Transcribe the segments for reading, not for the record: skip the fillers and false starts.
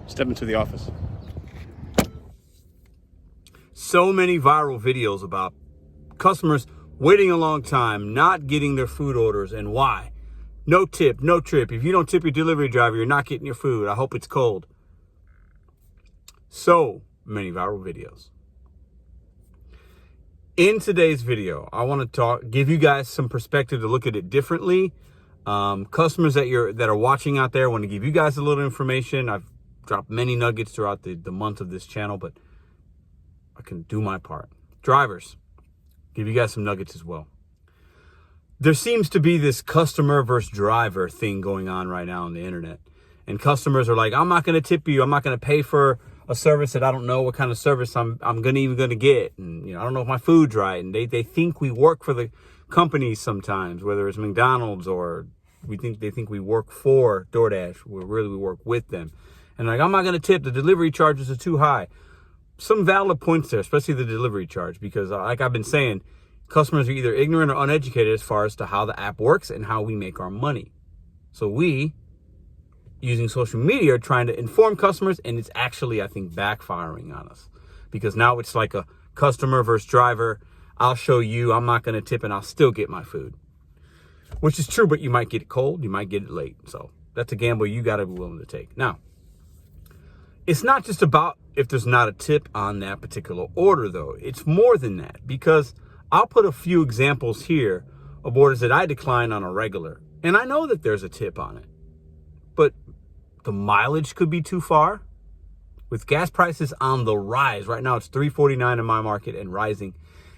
Step into the office. So many viral videos about customers waiting a long time, not getting their food orders, and why. No tip, no trip. If you don't tip your delivery driver, you're not getting your food. I hope it's cold. So many viral videos. In today's video, I want to give you guys some perspective to look at it differently. Customers that are watching out there, I want to give you guys a little information. I've dropped many nuggets throughout the month of this channel, but I can do my part. Drivers, give you guys some nuggets as well. There seems to be this customer versus driver thing going on right now on the internet. And customers are like, I'm not going to tip you. I'm not going to pay for a service that I don't know what kind of service I'm even going to get. And I don't know if my food's right. And they think we work for the companies sometimes, whether it's McDonald's or they think we work for Doordash, where really we work with them. And like, I'm not going to tip. The delivery charges are too high. Some valid points there, especially the delivery charge, because like I've been saying, customers are either ignorant or uneducated as far as to how the app works and how we make our money. So we, using social media, are trying to inform customers, and it's actually, I think, backfiring on us, because now it's like a customer versus driver. I'll show you, I'm not going to tip, and I'll still get my food, which is true, but you might get it cold, you might get it late. So that's a gamble you got to be willing to take. Now, it's not just about if there's not a tip on that particular order, though. It's more than that, because I'll put a few examples here of orders that I decline on a regular. And I know that there's a tip on it, but the mileage could be too far. With gas prices on the rise, right now it's $3.49 in my market and rising.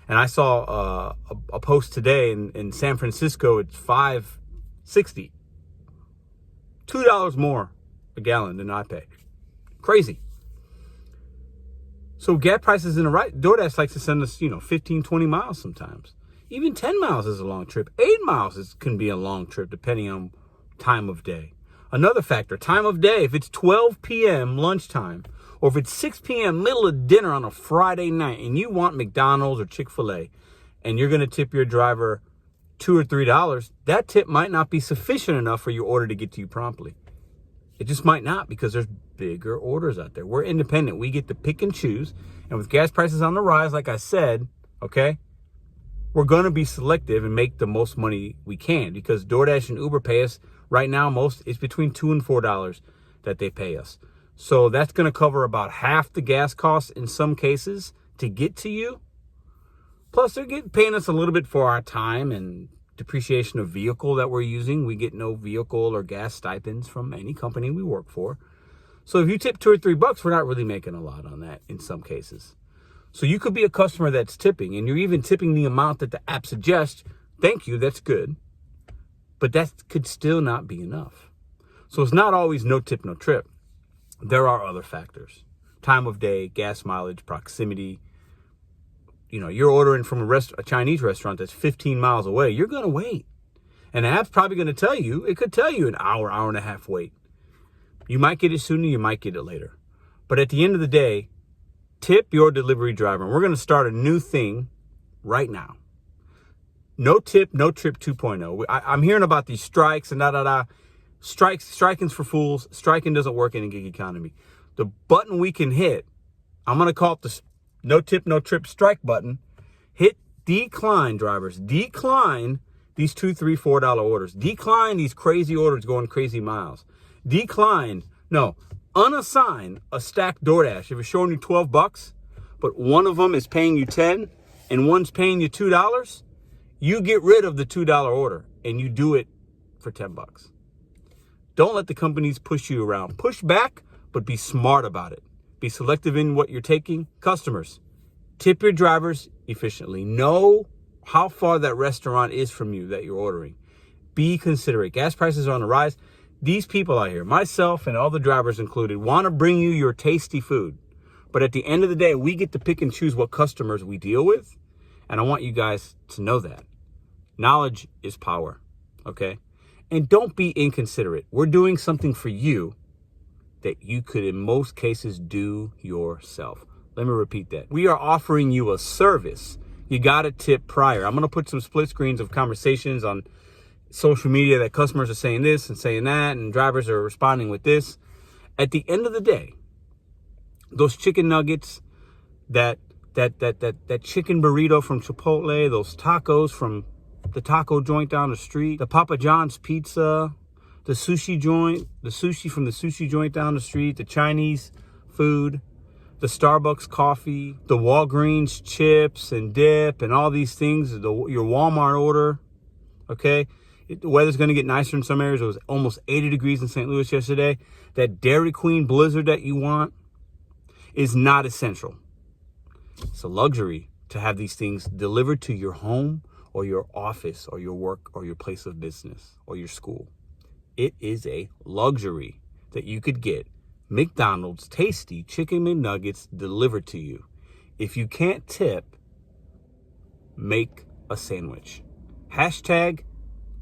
And I saw a post today in San Francisco, it's $5.60. $2 more a gallon than I pay. Crazy. So gas prices in the right. DoorDash likes to send us, 15, 20 miles sometimes. Even 10 miles is a long trip. 8 miles can be a long trip depending on time of day. Another factor, time of day. If it's 12 p.m. lunchtime, or if it's 6 p.m. middle of dinner on a Friday night, and you want McDonald's or Chick-fil-A, and you're going to tip your driver $2 or $3, that tip might not be sufficient enough for your order to get to you promptly. It just might not, because there's bigger orders out there. We're independent. We get to pick and choose. And with gas prices on the rise, like I said, okay, we're going to be selective and make the most money we can, because DoorDash and Uber pay us right now, it's between $2 and $4 that they pay us. So that's going to cover about half the gas costs in some cases to get to you. Plus, they're paying us a little bit for our time and depreciation of vehicle that we're using. We get no vehicle or gas stipends from any company we work for. So if you tip $2 or $3, we're not really making a lot on that in some cases. So you could be a customer that's tipping, and you're even tipping the amount that the app suggests. Thank you, that's good. But that could still not be enough. So it's not always no tip, no trip. There are other factors. Time of day, gas mileage, proximity. You're ordering from a Chinese restaurant that's 15 miles away. You're going to wait. And the app's probably going to tell you, it could tell you an hour, hour and a half wait. You might get it sooner, you might get it later. But at the end of the day, tip your delivery driver. And we're going to start a new thing right now. No tip, no trip 2.0. I'm hearing about these strikes and striking's for fools. Striking doesn't work in a gig economy. The button we can hit, I'm going to call it the no tip, no trip strike button. Hit decline, drivers. Decline these $2, $3, $4 orders. Decline these crazy orders going crazy miles. Decline, unassign a stacked DoorDash. If it's showing you $12, but one of them is paying you $10 and one's paying you $2, you get rid of the $2 order and you do it for $10. Don't let the companies push you around. Push back, but be smart about it. Be selective in what you're taking. Customers, tip your drivers efficiently. Know how far that restaurant is from you that you're ordering. Be considerate. Gas prices are on the rise. These people out here, myself and all the drivers included, want to bring you your tasty food. But at the end of the day, we get to pick and choose what customers we deal with. And I want you guys to know that. Knowledge is power, okay? And don't be inconsiderate. We're doing something for you that you could, in most cases, do yourself. Let me repeat that. We are offering you a service. You got to tip prior. I'm going to put some split screens of conversations on social media that customers are saying this and saying that, and drivers are responding with this. At the end of the day, those chicken nuggets, that chicken burrito from Chipotle, those tacos from the taco joint down the street, the Papa John's pizza, the sushi joint, the sushi from the sushi joint down the street, the Chinese food, the Starbucks coffee, the Walgreens chips and dip and all these things, your Walmart order, okay? The weather's going to get nicer in some areas. It was almost 80 degrees in St. Louis yesterday. That Dairy Queen blizzard that you want is not essential. It's a luxury to have these things delivered to your home or your office or your work or your place of business or your school. It is a luxury that you could get McDonald's tasty chicken McNuggets delivered to you. If you can't tip, make a sandwich. Hashtag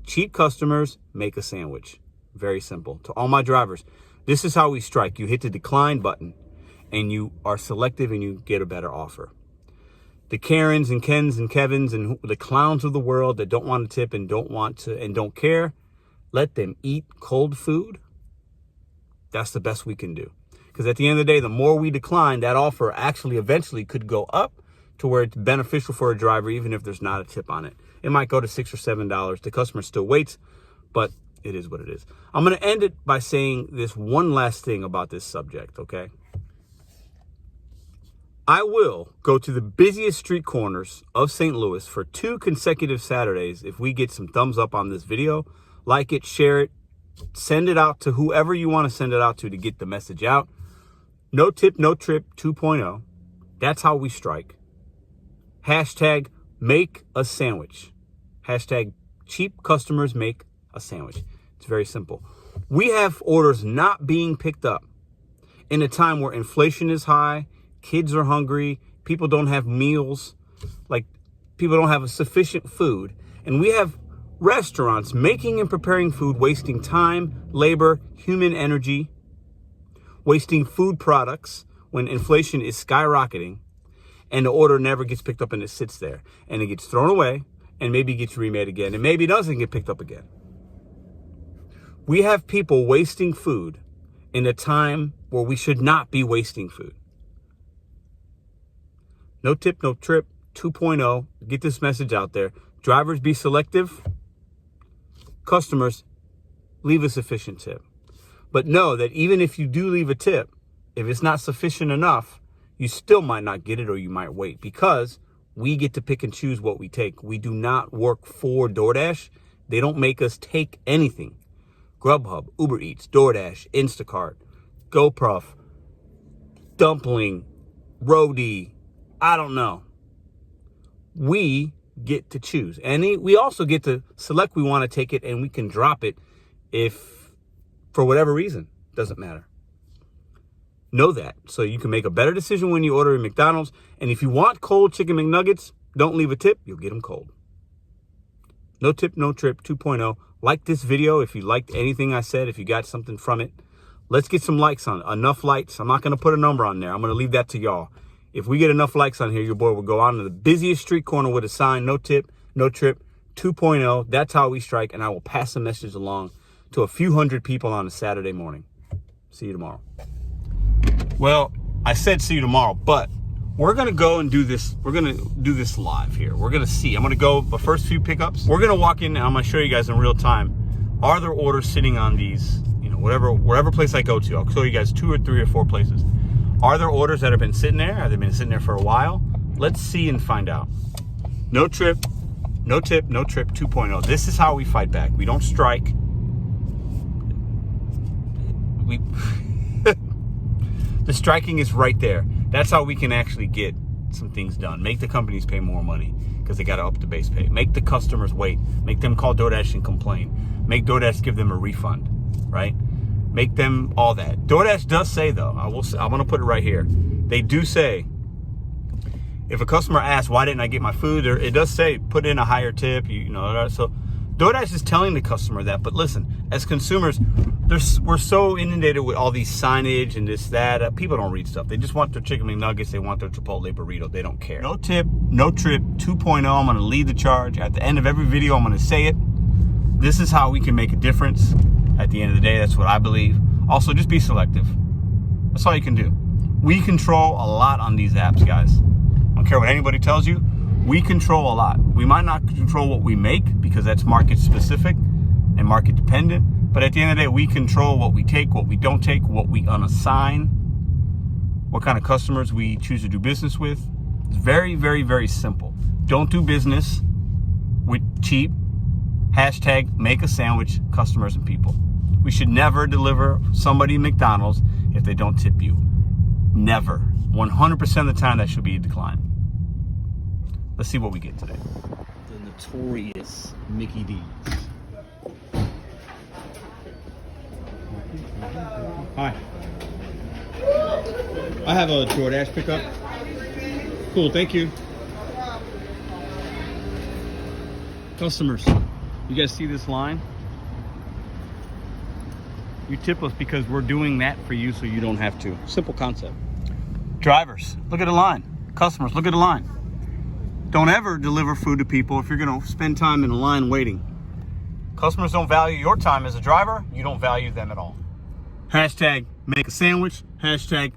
cheap customers make a sandwich. Very simple. To all my drivers, this is how we strike. You hit the decline button and you are selective and you get a better offer. The Karens and Kens and Kevins and the clowns of the world that don't want to tip and don't want to and don't care, let them eat cold food. That's the best we can do. Because at the end of the day, the more we decline, that offer actually eventually could go up to where it's beneficial for a driver, even if there's not a tip on it. It might go to $6 or $7. The customer still waits, but it is what it is. I'm going to end it by saying this one last thing about this subject, okay? I will go to the busiest street corners of St. Louis for 2 consecutive Saturdays if we get some thumbs up on this video. Like it, share it, send it out to whoever you want to send it out to get the message out. No tip, no trip 2.0. That's how we strike. Hashtag make a sandwich. Hashtag cheap customers make a sandwich. It's very simple. We have orders not being picked up in a time where inflation is high, kids are hungry, people don't have meals, like people don't have sufficient food. And we have restaurants making and preparing food, wasting time, labor, human energy, wasting food products when inflation is skyrocketing and the order never gets picked up and it sits there and it gets thrown away and maybe gets remade again and maybe doesn't get picked up again. We have people wasting food in a time where we should not be wasting food. No tip, no trip 2.0. Get this message out there. Drivers, be selective. Customers, leave a sufficient tip. But know that even if you do leave a tip, if it's not sufficient enough, you still might not get it or you might wait because we get to pick and choose what we take. We do not work for Doordash. They don't make us take anything. Grubhub, Uber Eats, Doordash, Instacart, GoPro, Dumpling, Roadie, I don't know. We get to choose. And we also get to select we want to take it and we can drop it if, for whatever reason, doesn't matter. Know that. So you can make a better decision when you order at McDonald's. And if you want cold chicken McNuggets, don't leave a tip. You'll get them cold. No tip, no trip 2.0. Like this video if you liked anything I said, if you got something from it. Let's get some likes on it. Enough likes. I'm not going to put a number on there. I'm going to leave that to y'all. If we get enough likes on here, your boy will go out into the busiest street corner with a sign, no tip, no trip 2.0. That's how we strike. And I will pass the message along to a few hundred people on a Saturday morning. See you tomorrow. Well, I said see you tomorrow, but we're going to go and do this. We're going to do this live here. We're going to see. I'm going to go the first few pickups. We're going to walk in and I'm going to show you guys in real time. Are there orders sitting on these, whatever place I go to? I'll show you guys 2 or 3 or 4 places. Are there orders that have been sitting there? Have they been sitting there for a while? Let's see and find out. No trip, no tip, no trip 2.0. This is how we fight back. We don't strike. The striking is right there. That's how we can actually get some things done. Make the companies pay more money because they got to up the base pay. Make the customers wait. Make them call DoorDash and complain. Make DoorDash give them a refund, right? Make them all that. DoorDash does say, though, I'm going to put it right here. They do say, if a customer asks, why didn't I get my food? It does say, put in a higher tip, so DoorDash is telling the customer that. But listen, as consumers, we're so inundated with all these signage and this, that. People don't read stuff. They just want their chicken McNuggets. They want their Chipotle burrito. They don't care. No tip, no trip 2.0. I'm going to lead the charge. At the end of every video, I'm going to say it. This is how we can make a difference. At the end of the day, that's what I believe. Also, just be selective. That's all you can do. We control a lot on these apps, guys. I don't care what anybody tells you. We control a lot. We might not control what we make because that's market specific and market dependent. But at the end of the day, we control what we take, what we don't take, what we unassign, what kind of customers we choose to do business with. It's very, very, very simple. Don't do business with cheap, #make a sandwich customers and people. We should never deliver somebody McDonald's if they don't tip you. Never. 100% of the time, that should be a decline. Let's see what we get today. The notorious Mickey D's. Hi. I have a Doordash pickup. Cool, thank you. Customers, you guys see this line? You tip us because we're doing that for you so you don't have to. Simple concept. Drivers, look at the line. Customers, look at the line. Don't ever deliver food to people if you're going to spend time in a line waiting. Customers don't value your time as a driver. You don't value them at all. #make a sandwich.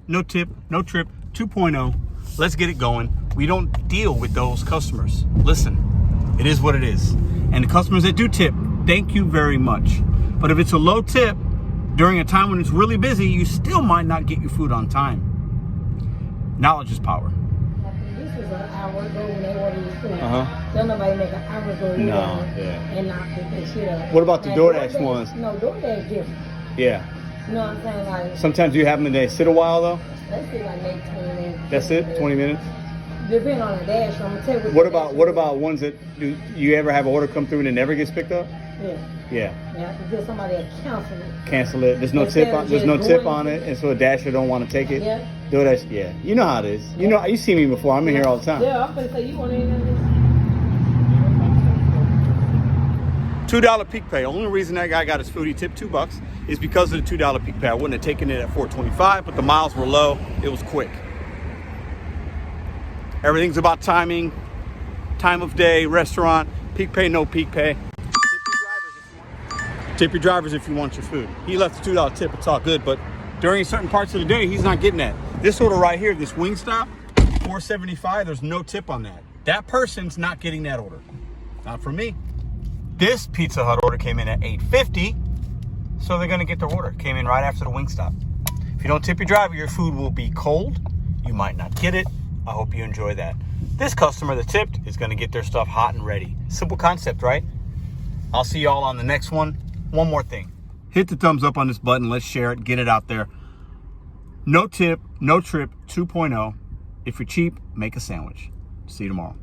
#no tip, no trip 2.0. Let's get it going. We don't deal with those customers. Listen, it is what it is. And the customers that do tip, thank you very much. But if it's a low tip during a time when it's really busy, you still might not get your food on time. Knowledge is power. This was an hour ago when they ordered your food. Don't nobody make an hour ago and not pick that shit up. What about the DoorDash ones? No, DoorDash different. Yeah. You know what I'm saying? Like, Sometimes you have them and they sit a while though? let's say like maybe 20 minutes. That's it? 20 minutes? Depending on the dash, I'm gonna tell you. What about ones that do you ever have an order come through and it never gets picked up? Yeah. Yeah. Yeah, because somebody had canceled it. Cancel it. There's no tip on. There's no tip on it, and so a dasher don't want to take it. Yeah. DoorDash. Yeah. You know how it is. You know. You see me before. I'm in here all the time. Yeah, I'm gonna say you want any of this. $2 peak pay. Only reason that guy got his food, he tipped $2, is because of the $2 peak pay. I wouldn't have taken it at $4.25, but the miles were low. It was quick. Everything's about timing, time of day, restaurant, peak pay, no peak pay. Tip your drivers if you want your food. He left the $2 tip, it's all good, but during certain parts of the day, he's not getting that. This order right here, this Wingstop, $4.75, there's no tip on that. That person's not getting that order. Not from me. This Pizza Hut order came in at $8.50, so they're gonna get their order. Came in right after the Wingstop. If you don't tip your driver, your food will be cold. You might not get it. I hope you enjoy that. This customer that tipped is gonna get their stuff hot and ready. Simple concept, right? I'll see y'all on the next one. One more thing. Hit the thumbs up on this button. Let's share it. Get it out there. No tip, no trip 2.0. If you're cheap, make a sandwich. See you tomorrow.